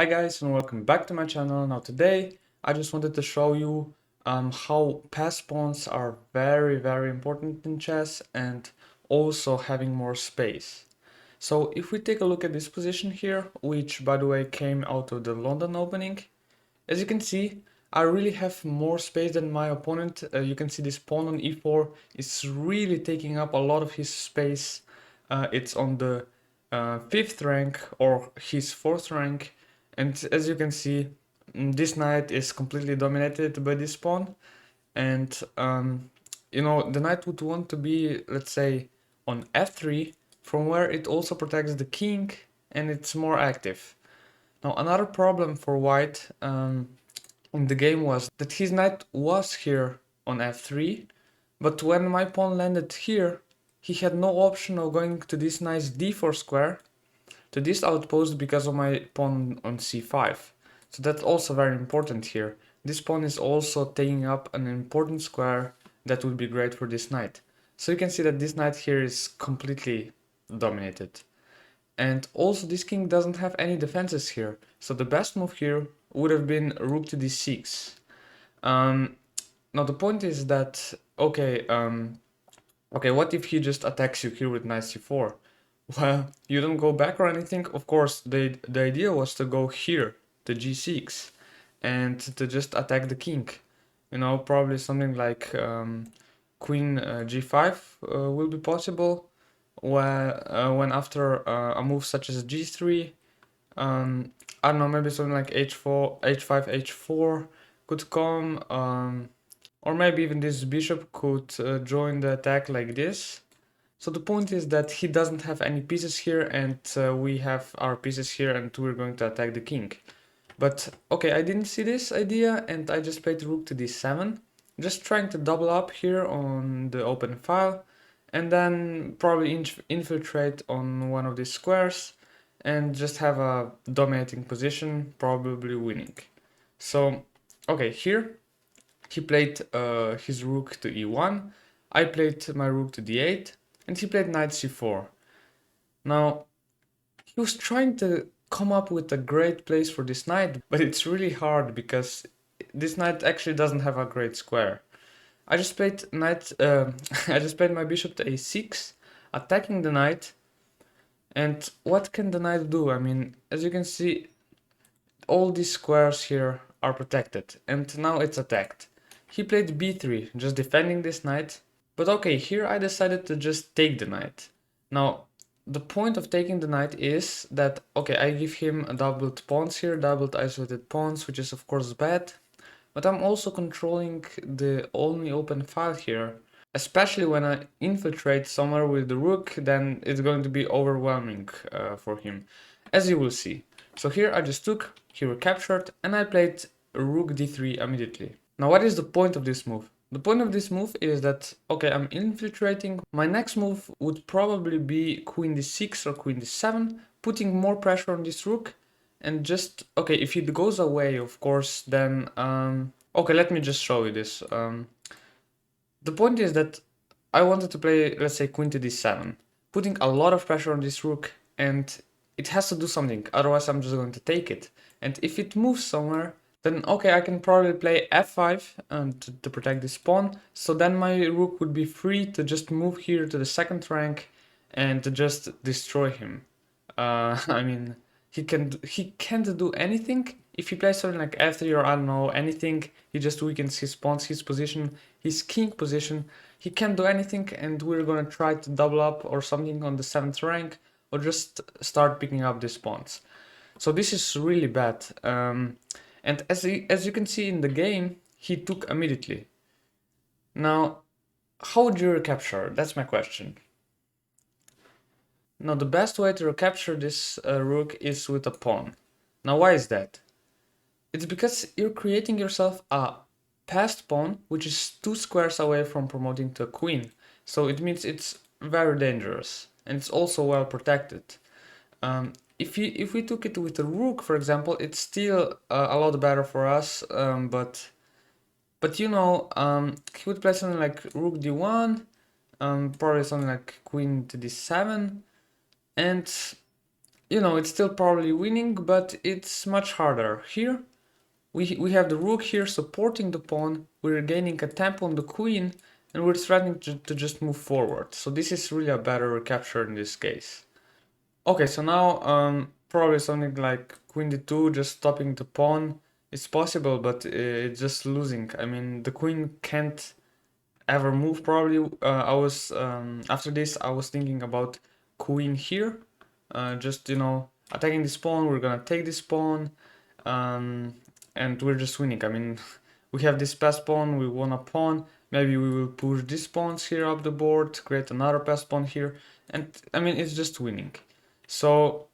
Hi guys and welcome back to my channel. Now today I just wanted to show you how pass pawns are very important in chess and also having more space. So if we take a look at this position here, which by the way came out of the London opening, as you can see I really have more space than my opponent. You can see this pawn on e4 is really taking up a lot of his space. It's on the 5th rank or his 4th rank. And as you can see, this knight is completely dominated by this pawn. And the knight would want to be, let's say, on f3, from where it also protects the king and it's more active. Now, another problem for white in the game was that his knight was here on f3, but when my pawn landed here, he had no option of going to this nice d4 square to this outpost because of my pawn on c5. So that's also very important here. This pawn is also taking up an important square that would be great for this knight. So you can see that this knight here is completely dominated. And also this king doesn't have any defenses here. So the best move here would have been rook to d6. Now the point is that, okay, what if he just attacks you here with knight c4? Well, you don't go back or anything. Of course, the idea was to go here, to g6, and to just attack the king. You know, probably something like queen g5 will be possible, when after a move such as g3, I don't know, maybe something like h4, h5, h4 could come, or maybe even this bishop could join the attack like this. So the point is that he doesn't have any pieces here, and we have our pieces here, and we're going to attack the king. But okay, I didn't see this idea, and I just played rook to d7, just trying to double up here on the open file, and then probably infiltrate on one of these squares, and just have a dominating position, probably winning. So, okay, here he played his rook to e1, I played my rook to d8, and he played knight c4. Now, he was trying to come up with a great place for this knight, but it's really hard because this knight actually doesn't have a great square. I just played I just played my bishop to a6, attacking the knight. And what can the knight do? I mean, as you can see, all these squares here are protected, and now it's attacked. He played b3, just defending this knight. But okay, here I decided to just take the knight. Now, the point of taking the knight is that, okay, I give him a doubled pawns here, doubled isolated pawns, which is of course bad. But I'm also controlling the only open file here. Especially when I infiltrate somewhere with the rook, then it's going to be overwhelming for him, as you will see. So here I just took, he recaptured, and I played rook d3 immediately. Now what is the point of this move? The point of this move is that, okay, I'm infiltrating. My next move would probably be queen d6 or queen d7, putting more pressure on this rook, and just, okay, if it goes away, of course, then, okay, let me just show you this. The point is that I wanted to play, let's say, queen to d7, putting a lot of pressure on this rook, and it has to do something, otherwise I'm just going to take it. And if it moves somewhere, then okay, I can probably play f5 to protect this pawn, so then my rook would be free to just move here to the 2nd rank and to just destroy him. I mean, he can't do anything. If he plays something like f3 or I don't know, anything, he just weakens his pawns, his position, his king position. He can't do anything, and we're gonna try to double up or something on the 7th rank, or just start picking up these pawns. So this is really bad. And as you can see in the game, he took immediately. Now, how would you recapture? That's my question. Now the best way to recapture this rook is with a pawn. Now why is that? It's because you're creating yourself a passed pawn, which is 2 squares away from promoting to a queen. So it means it's very dangerous, and it's also well protected. If we took it with a rook, for example, it's still a lot better for us, but you know, he would play something like rook d1, probably something like queen to d7, and you know, it's still probably winning, but it's much harder. Here, we have the rook here supporting the pawn, we're gaining a tempo on the queen, and we're threatening to just move forward. So this is really a better recapture in this case. Okay, so now probably something like queen d2, just stopping the pawn. It's possible, but it's just losing. I mean, the queen can't ever move probably. I was after this I was thinking about queen here, just, you know, attacking this pawn. We're gonna take this pawn, um, and we're just winning. I mean, we have this passed pawn, we won a pawn. Maybe we will push these pawns here up the board, create another passed pawn here, and I mean, it's just winning. So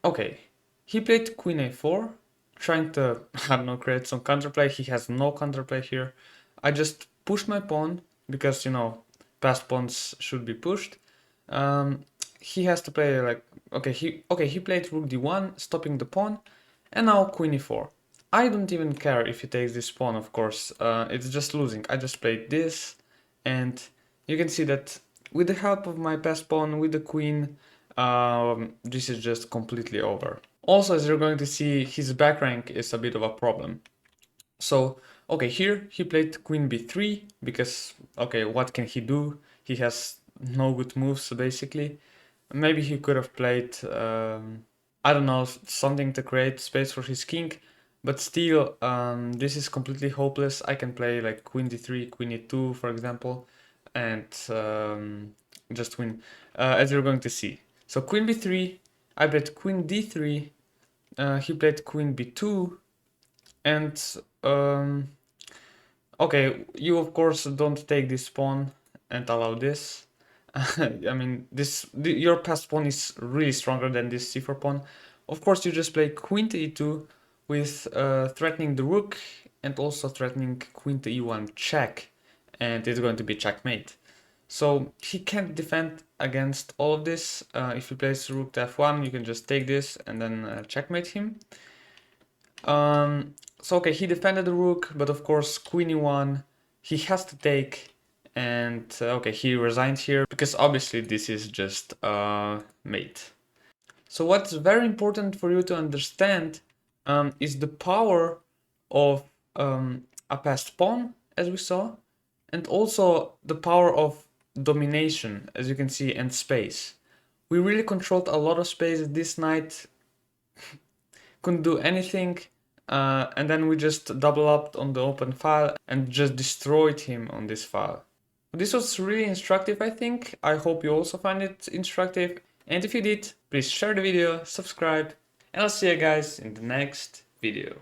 okay, he played queen a4, trying to, I don't know, create some counterplay. He has no counterplay here. I just pushed my pawn because, you know, passed pawns should be pushed. He has to play like, he played rook d1, stopping the pawn, and now queen e4. I don't even care if he takes this pawn, of course. It's just losing. I just played this, and you can see that with the help of my passed pawn, with the queen, this is just completely over. Also, as you're going to see, his back rank is a bit of a problem. So, okay, here he played queen b3 because, okay, what can he do? He has no good moves, basically. Maybe he could have played, I don't know, something to create space for his king, but still, this is completely hopeless. I can play like queen d3, queen e2, for example, and just win, as you're going to see. So queen b3, I played queen d3, he played queen b2, and okay, you of course don't take this pawn and allow this. I mean, your passed pawn is really stronger than this c4 pawn. Of course, you just play queen to e2 with threatening the rook and also threatening queen to e1 check, and it's going to be checkmate. So he can't defend against all of this. If he plays rook to f1, you can just take this and then checkmate him. So okay, he defended the rook, but of course queen e1, he has to take, and okay, he resigned here because obviously this is just mate. So what's very important for you to understand is the power of a passed pawn, as we saw, and also the power of domination, as you can see, and space. We really controlled a lot of space this night, couldn't do anything, and then we just double upped on the open file and just destroyed him on this file. This was really instructive, I think. I hope you also find it instructive, and if you did, please share the video, subscribe, and I'll see you guys in the next video.